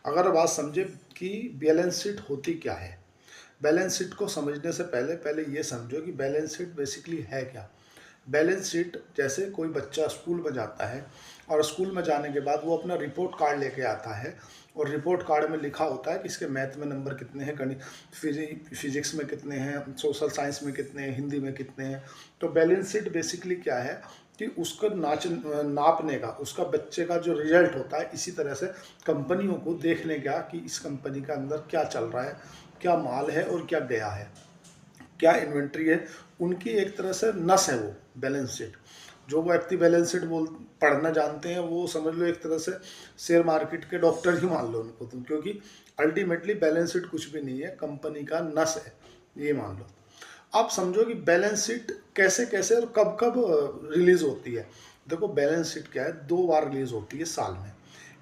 अगर बात समझे कि बैलेंस शीट होती क्या है। बैलेंस शीट को समझने से पहले पहले ये समझो कि बैलेंस शीट बेसिकली है क्या। बैलेंस शीट जैसे कोई बच्चा स्कूल में जाता है और स्कूल में जाने के बाद वो अपना रिपोर्ट कार्ड लेके आता है और रिपोर्ट कार्ड में लिखा होता है कि इसके मैथ में नंबर कितने हैं, गणित फिजिक्स में कितने हैं, सोशल साइंस में कितने हैं, हिंदी में कितने हैं। तो बैलेंस शीट बेसिकली क्या है कि उसको नापने का, उसका बच्चे का जो रिजल्ट होता है, इसी तरह से कंपनियों को देखने का कि इस कंपनी का अंदर क्या चल रहा है, क्या माल है और क्या गया है, क्या इन्वेंट्री है, उनकी एक तरह से नस है वो बैलेंस शीट। जो व्यक्ति बैलेंस शीट पढ़ना जानते हैं वो समझ लो एक तरह से शेयर मार्केट के डॉक्टर ही मान लो उनको तुम, क्योंकि अल्टीमेटली बैलेंस शीट कुछ भी नहीं है, कंपनी का नस है, ये मान लो। आप समझो कि बैलेंस शीट कैसे कैसे और कब कब रिलीज होती है। देखो बैलेंस शीट क्या है, 2 बार रिलीज होती है साल में।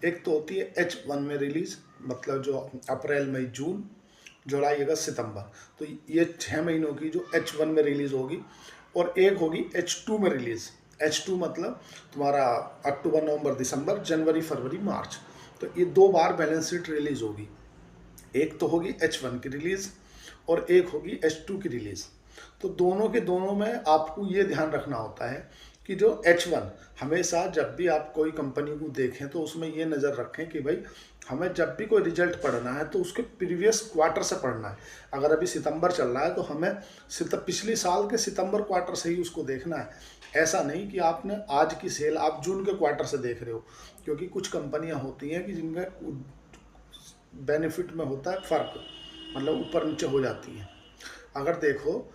एक तो होती है H1 में रिलीज, मतलब जो अप्रैल मई जून जुलाई अगस्त सितंबर, तो ये 6 महीनों की जो H1 में रिलीज होगी। और एक होगी H2 में रिलीज। H2 मतलब तुम्हारा अक्टूबर नवंबर दिसंबर जनवरी फरवरी मार्च। तो ये 2 बार बैलेंस शीट रिलीज होगी। एक तो होगी H1 की रिलीज और एक होगी H2 की रिलीज। तो दोनों के दोनों में आपको ये ध्यान रखना होता है कि जो H1, हमेशा जब भी आप कोई कंपनी को देखें तो उसमें ये नज़र रखें कि भाई हमें जब भी कोई रिजल्ट पढ़ना है तो उसके प्रीवियस क्वार्टर से पढ़ना है। अगर अभी सितंबर चल रहा है तो हमें पिछले साल के सितंबर क्वार्टर से ही उसको देखना है। ऐसा नहीं कि आपने आज की सेल आप जून के क्वार्टर से देख रहे हो, क्योंकि कुछ कंपनियां होती हैं कि जिनका बेनिफिट में होता है फ़र्क, मतलब ऊपर नीचे हो जाती हैं। अगर देखो